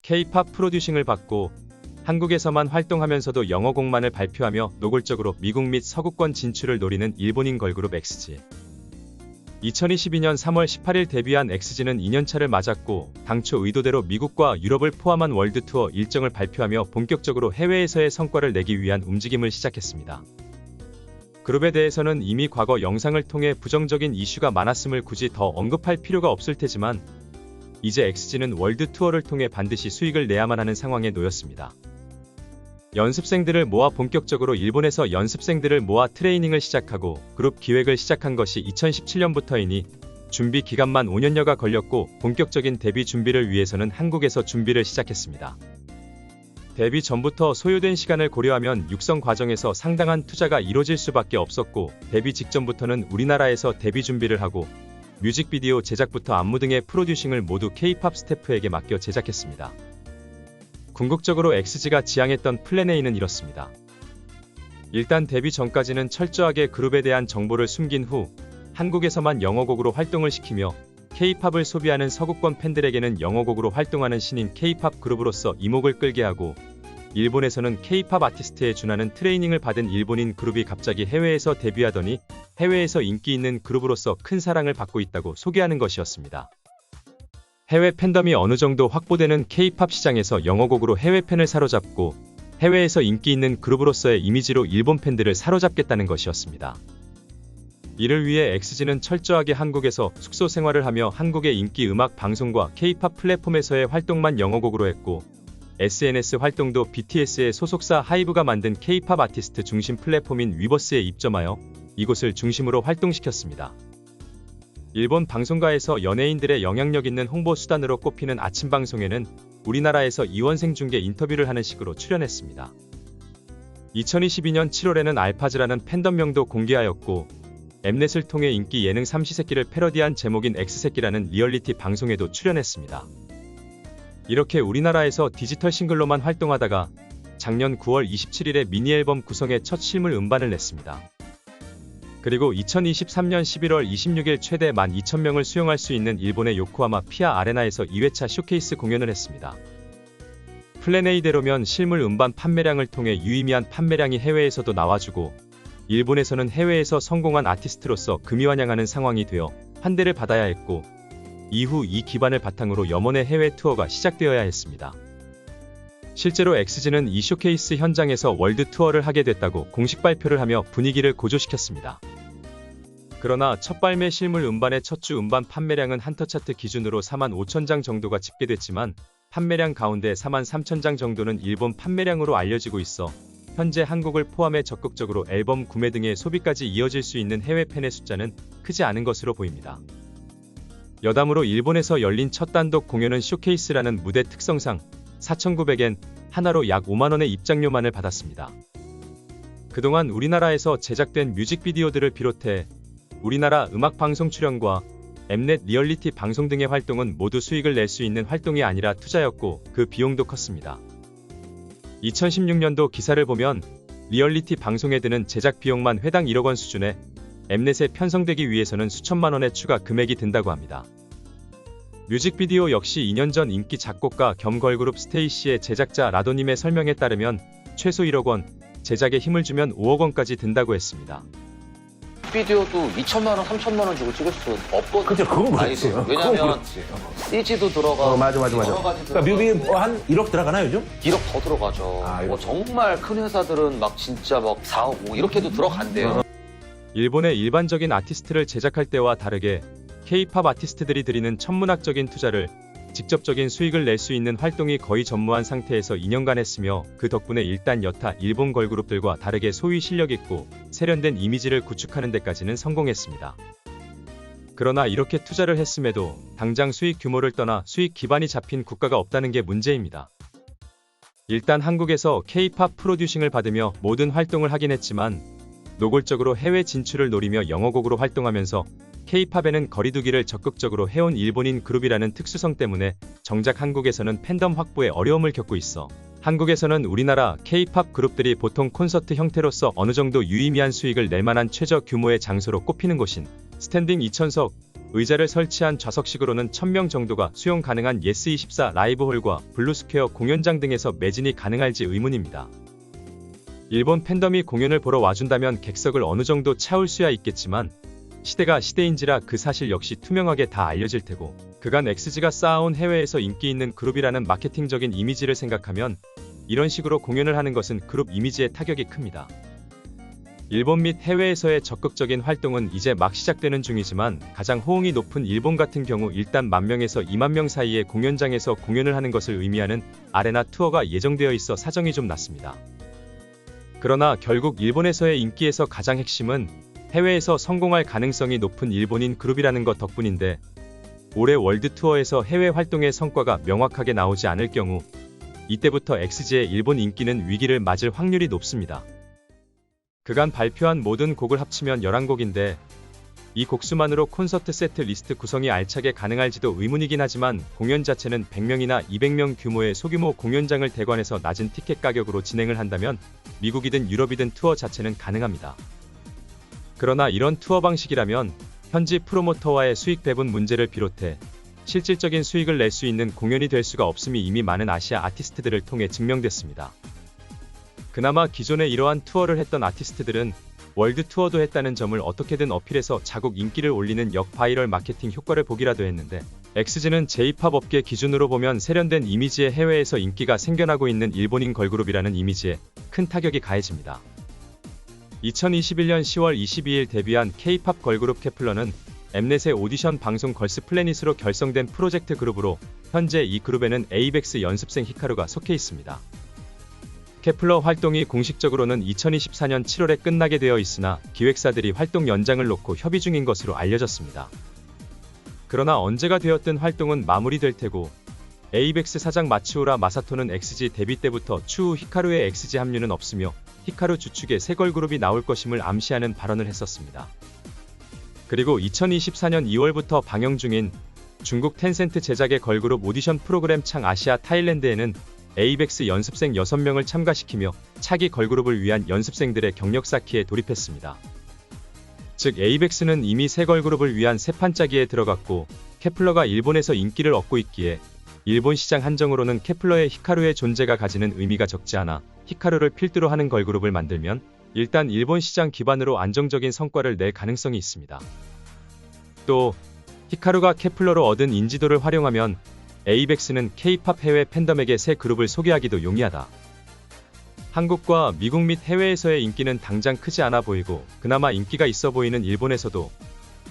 K-팝 프로듀싱을 받고 한국에서만 활동하면서도 영어곡만을 발표하며 노골적으로 미국 및 서구권 진출을 노리는 일본인 걸그룹 엑스지. 2022년 3월 18일 데뷔한 엑스지는 2년차를 맞았고 당초 의도대로 미국과 유럽을 포함한 월드 투어 일정을 발표하며 본격적으로 해외에서의 성과를 내기 위한 움직임을 시작했습니다. 그룹에 대해서는 이미 과거 영상을 통해 부정적인 이슈가 많았음을 굳이 더 언급할 필요가 없을 테지만 이제 엑스지는 월드 투어를 통해 반드시 수익을 내야만 하는 상황에 놓였습니다. 연습생들을 모아 본격적으로 일본에서 연습생들을 모아 트레이닝을 시작하고 그룹 기획을 시작한 것이 2017년부터이니 준비 기간만 5년여가 걸렸고 본격적인 데뷔 준비를 위해서는 한국에서 준비를 시작했습니다. 데뷔 전부터 소요된 시간을 고려하면 육성 과정에서 상당한 투자가 이뤄질 수밖에 없었고 데뷔 직전부터는 우리나라에서 데뷔 준비를 하고 뮤직비디오 제작부터 안무 등의 프로듀싱을 모두 K-팝 스태프에게 맡겨 제작했습니다. 궁극적으로 엑스지가 지향했던 플랜 A는 이렇습니다. 일단 데뷔 전까지는 철저하게 그룹에 대한 정보를 숨긴 후 한국에서만 영어곡으로 활동을 시키며 K-팝을 소비하는 서구권 팬들에게는 영어곡으로 활동하는 신인 K-팝 그룹으로서 이목을 끌게 하고 일본에서는 K-팝 아티스트에 준하는 트레이닝을 받은 일본인 그룹이 갑자기 해외에서 데뷔하더니 해외에서 인기 있는 그룹으로서 큰 사랑을 받고 있다고 소개하는 것이었습니다. 해외 팬덤이 어느 정도 확보되는 K-팝 시장에서 영어곡으로 해외 팬을 사로잡고 해외에서 인기 있는 그룹으로서의 이미지로 일본 팬들을 사로잡겠다는 것이었습니다. 이를 위해 엑스지는 철저하게 한국에서 숙소 생활을 하며 한국의 인기 음악 방송과 K-팝 플랫폼에서의 활동만 영어곡으로 했고 SNS 활동도 BTS의 소속사 하이브가 만든 K-팝 아티스트 중심 플랫폼인 위버스에 입점하여 이곳을 중심으로 활동시켰습니다. 일본 방송가에서 연예인들의 영향력 있는 홍보 수단으로 꼽히는 아침 방송에는 우리나라에서 이원생 중계 인터뷰를 하는 식으로 출연했습니다. 2022년 7월에는 알파즈라는 팬덤명도 공개하였고 엠넷을 통해 인기 예능 삼시세끼를 패러디한 제목인 엑스세끼라는 리얼리티 방송에도 출연했습니다. 이렇게 우리나라에서 디지털 싱글로만 활동하다가 작년 9월 27일에 미니앨범 구성의 첫 실물 음반을 냈습니다. 그리고 2023년 11월 26일 최대 12,000명을 수용할 수 있는 일본의 요코하마 피아 아레나에서 2회차 쇼케이스 공연을 했습니다. 플랜 A대로면 실물 음반 판매량을 통해 유의미한 판매량이 해외에서도 나와주고 일본에서는 해외에서 성공한 아티스트로서 금이환영하는 상황이 되어 환대를 받아야 했고 이후 이 기반을 바탕으로 염원의 해외 투어가 시작되어야 했습니다. 실제로 엑스지는 이 쇼케이스 현장에서 월드 투어를 하게 됐다고 공식 발표를 하며 분위기를 고조시켰습니다. 그러나 첫 발매 실물 음반의 첫 주 음반 판매량은 한터차트 기준으로 45,000장 정도가 집계됐지만 판매량 가운데 43,000장 정도는 일본 판매량으로 알려지고 있어 현재 한국을 포함해 적극적으로 앨범 구매 등의 소비까지 이어질 수 있는 해외 팬의 숫자는 크지 않은 것으로 보입니다. 여담으로 일본에서 열린 첫 단독 공연은 쇼케이스라는 무대 특성상 4,900엔, 하나로 약 5만원의 입장료만을 받았습니다. 그동안 우리나라에서 제작된 뮤직비디오들을 비롯해 우리나라 음악방송 출연과 엠넷 리얼리티 방송 등의 활동은 모두 수익을 낼 수 있는 활동이 아니라 투자였고 그 비용도 컸습니다. 2016년도 기사를 보면 리얼리티 방송에 드는 제작 비용만 회당 1억 원 수준에 엠넷에 편성되기 위해서는 수천만원의 추가 금액이 든다고 합니다. 뮤직비디오 역시 2년 전 인기 작곡가 겸 걸그룹 스테이시의 제작자 라도님의 설명에 따르면 최소 1억 원, 제작에 힘을 주면 5억 원까지 든다고 했습니다. 비디오도 2천만 원, 3천만 원 주고 찍을 수 없거든요. 그죠, 그건 그렇지. 왜냐면 CG도 들어가고 맞아. 여러 가지 그러니까 뮤비에 한 1억 들어가나요, 요즘? 1억 더 들어가죠. 정말 큰 회사들은 막 진짜 막 4억, 5억 이렇게도 들어간대요. 일본의 일반적인 아티스트를 제작할 때와 다르게 K-팝 아티스트들이 들이는 천문학적인 투자를 직접적인 수익을 낼 수 있는 활동이 거의 전무한 상태에서 2년간 했으며 그 덕분에 일단 여타 일본 걸그룹들과 다르게 소위 실력있고 세련된 이미지를 구축하는 데까지는 성공했습니다. 그러나 이렇게 투자를 했음에도 당장 수익 규모를 떠나 수익 기반이 잡힌 국가가 없다는 게 문제입니다. 일단 한국에서 K-팝 프로듀싱을 받으며 모든 활동을 하긴 했지만 노골적으로 해외 진출을 노리며 영어곡으로 활동하면서 K-팝에는 거리두기를 적극적으로 해온 일본인 그룹이라는 특수성 때문에 정작 한국에서는 팬덤 확보에 어려움을 겪고 있어 한국에서는 우리나라 K-팝 그룹들이 보통 콘서트 형태로서 어느 정도 유의미한 수익을 낼 만한 최저 규모의 장소로 꼽히는 곳인 스탠딩 2,000석, 의자를 설치한 좌석식으로는 1000명 정도가 수용 가능한 예스24 라이브홀과 블루스퀘어 공연장 등에서 매진이 가능할지 의문입니다. 일본 팬덤이 공연을 보러 와준다면 객석을 어느 정도 채울 수야 있겠지만 시대가 시대인지라 그 사실 역시 투명하게 다 알려질 테고 그간 XG가 쌓아온 해외에서 인기 있는 그룹이라는 마케팅적인 이미지를 생각하면 이런 식으로 공연을 하는 것은 그룹 이미지에 타격이 큽니다. 일본 및 해외에서의 적극적인 활동은 이제 막 시작되는 중이지만 가장 호응이 높은 일본 같은 경우 일단 10,000명에서 20,000명 사이의 공연장에서 공연을 하는 것을 의미하는 아레나 투어가 예정되어 있어 사정이 좀 났습니다. 그러나 결국 일본에서의 인기에서 가장 핵심은 해외에서 성공할 가능성이 높은 일본인 그룹이라는 것 덕분인데 올해 월드 투어에서 해외 활동의 성과가 명확하게 나오지 않을 경우 이때부터 XG의 일본 인기는 위기를 맞을 확률이 높습니다. 그간 발표한 모든 곡을 합치면 11곡인데 이 곡수만으로 콘서트 세트 리스트 구성이 알차게 가능할지도 의문이긴 하지만 공연 자체는 100명이나 200명 규모의 소규모 공연장을 대관해서 낮은 티켓 가격으로 진행을 한다면 미국이든 유럽이든 투어 자체는 가능합니다. 그러나 이런 투어 방식이라면 현지 프로모터와의 수익 배분 문제를 비롯해 실질적인 수익을 낼 수 있는 공연이 될 수가 없음이 이미 많은 아시아 아티스트들을 통해 증명됐습니다. 그나마 기존에 이러한 투어를 했던 아티스트들은 월드 투어도 했다는 점을 어떻게든 어필해서 자국 인기를 올리는 역바이럴 마케팅 효과를 보기라도 했는데 XG는 J-POP 업계 기준으로 보면 세련된 이미지의 해외에서 인기가 생겨나고 있는 일본인 걸그룹이라는 이미지에 큰 타격이 가해집니다. 2021년 10월 22일 데뷔한 K-POP 걸그룹 케플러는 엠넷의 오디션 방송 걸스 플래닛으로 결성된 프로젝트 그룹으로 현재 이 그룹에는 에이벡스 연습생 히카루가 속해 있습니다. 케플러 활동이 공식적으로는 2024년 7월에 끝나게 되어 있으나 기획사들이 활동 연장을 놓고 협의 중인 것으로 알려졌습니다. 그러나 언제가 되었든 활동은 마무리될 테고 에이벡스 사장 마츠우라 마사토는 XG 데뷔 때부터 추후 히카루의 XG 합류는 없으며 히카루 주축의 새 걸그룹이 나올 것임을 암시하는 발언을 했었습니다. 그리고 2024년 2월부터 방영 중인 중국 텐센트 제작의 걸그룹 오디션 프로그램 창 아시아 타일랜드에는 에이벡스 연습생 6명을 참가시키며 차기 걸그룹을 위한 연습생들의 경력 쌓기에 돌입했습니다. 즉 에이벡스는 이미 새 걸그룹을 위한 새 판짜기에 들어갔고 케플러가 일본에서 인기를 얻고 있기에 일본 시장 한정으로는 케플러의 히카루의 존재가 가지는 의미가 적지 않아 히카루를 필두로 하는 걸그룹을 만들면 일단 일본 시장 기반으로 안정적인 성과를 낼 가능성이 있습니다. 또 히카루가 케플러로 얻은 인지도를 활용하면 에이벡스는 K-POP 해외 팬덤에게 새 그룹을 소개하기도 용이하다. 한국과 미국 및 해외에서의 인기는 당장 크지 않아 보이고 그나마 인기가 있어 보이는 일본에서도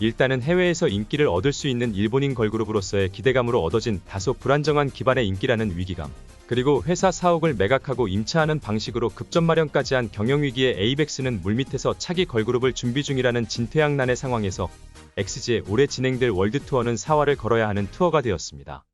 일단은 해외에서 인기를 얻을 수 있는 일본인 걸그룹으로서의 기대감으로 얻어진 다소 불안정한 기반의 인기라는 위기감, 그리고 회사 사옥을 매각하고 임차하는 방식으로 급전 마련까지 한 경영위기에 에이벡스는 물밑에서 차기 걸그룹을 준비 중이라는 진퇴양난의 상황에서 XG의 올해 진행될 월드 투어는 사활을 걸어야 하는 투어가 되었습니다.